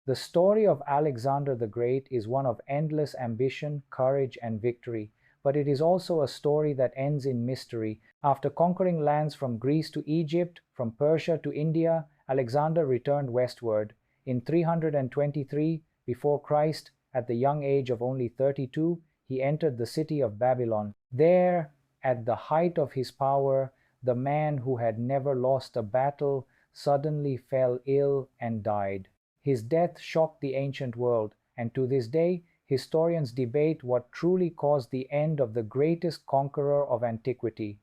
The story of Alexander the Great is one of endless ambition, courage, and victory, but it is also a story that ends in mystery. After conquering lands from Greece to Egypt, from Persia to India, Alexander returned westward. In 323 before Christ, at the young age of only 32, he entered the city of Babylon. There, at the height of his power, the man who had never lost a battle suddenly fell ill and died. His death shocked the ancient world, and to this day, historians debate what truly caused the end of the greatest conqueror of antiquity.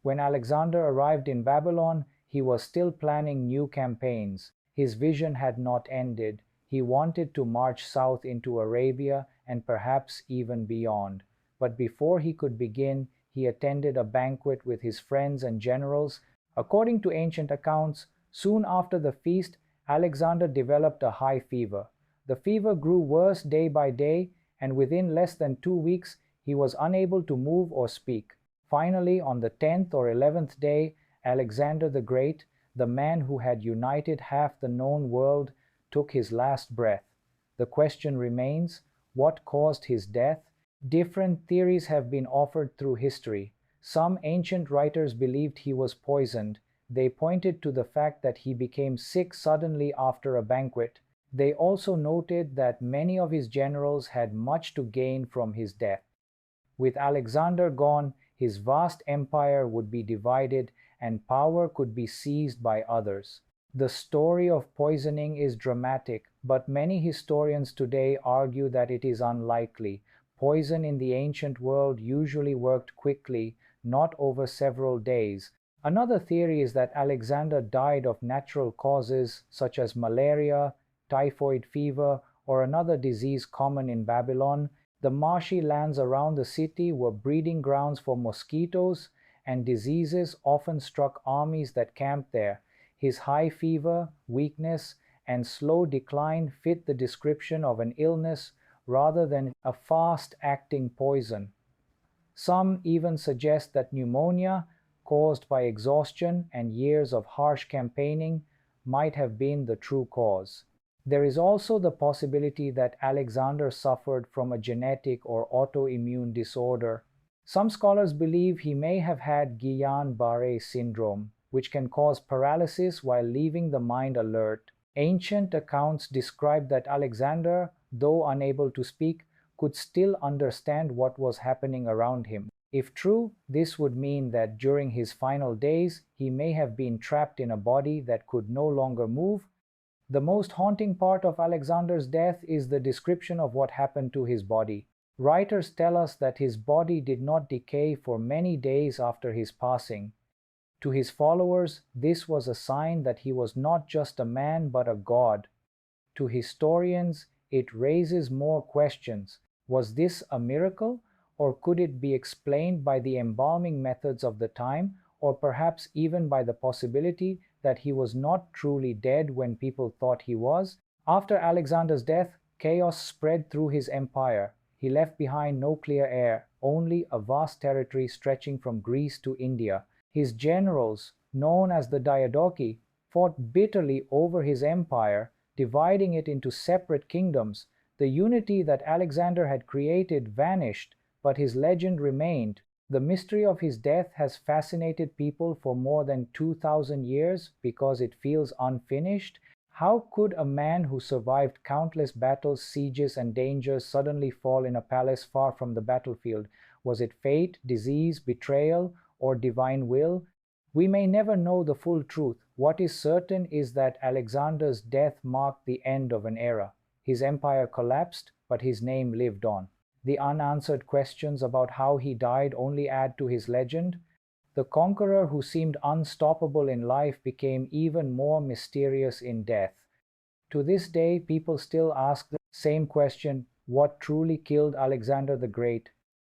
When Alexander arrived in Babylon, he was still planning new campaigns. His vision had not ended. He wanted to march south into Arabia and perhaps even beyond. But before he could begin, he attended a banquet with his friends and generals. According to ancient accounts, soon after the feast, Alexander developed a high fever. The fever grew worse day by day, and within less than 2 weeks, he was unable to move or speak. Finally, on the 10th or 11th day, Alexander the Great, the man who had united half the known world, took his last breath. The question remains, what caused his death? Different theories have been offered through history. Some ancient writers believed he was poisoned. They pointed to the fact that he became sick suddenly after a banquet. They also noted that many of his generals had much to gain from his death. With Alexander gone, his vast empire would be divided and power could be seized by others. The story of poisoning is dramatic, but many historians today argue that it is unlikely. Poison in the ancient world usually worked quickly, not over several days. Another theory is that Alexander died of natural causes such as malaria, typhoid fever, or another disease common in Babylon. The marshy lands around the city were breeding grounds for mosquitoes, and diseases often struck armies that camped there. His high fever, weakness, and slow decline fit the description of an illness rather than a fast-acting poison. Some even suggest that pneumonia, caused by exhaustion and years of harsh campaigning, might have been the true cause. There is also the possibility that Alexander suffered from a genetic or autoimmune disorder. Some scholars believe he may have had Guillain-Barré syndrome, which can cause paralysis while leaving the mind alert. Ancient accounts describe that Alexander, though unable to speak, could still understand what was happening around him. If true, this would mean that during his final days, he may have been trapped in a body that could no longer move. The most haunting part of Alexander's death is the description of what happened to his body. Writers tell us that his body did not decay for many days after his passing. To his followers, this was a sign that he was not just a man but a god. To historians, it raises more questions. Was this a miracle? Or could it be explained by the embalming methods of the time, or perhaps even by the possibility that he was not truly dead when people thought he was? After Alexander's death, chaos spread through his empire. He left behind no clear heir, only a vast territory stretching from Greece to India. His generals, known as the Diadochi, fought bitterly over his empire, dividing it into separate kingdoms. The unity that Alexander had created vanished, but his legend remained. The mystery of his death has fascinated people for more than 2,000 years because it feels unfinished. How could a man who survived countless battles, sieges, and dangers suddenly fall in a palace far from the battlefield? Was it fate, disease, betrayal, or divine will? We may never know the full truth. What is certain is that Alexander's death marked the end of an era. His empire collapsed, but his name lived on. The unanswered questions about how he died only add to his legend. The conqueror who seemed unstoppable in life became even more mysterious in death. To this day, people still ask the same question: what truly killed Alexander the Great?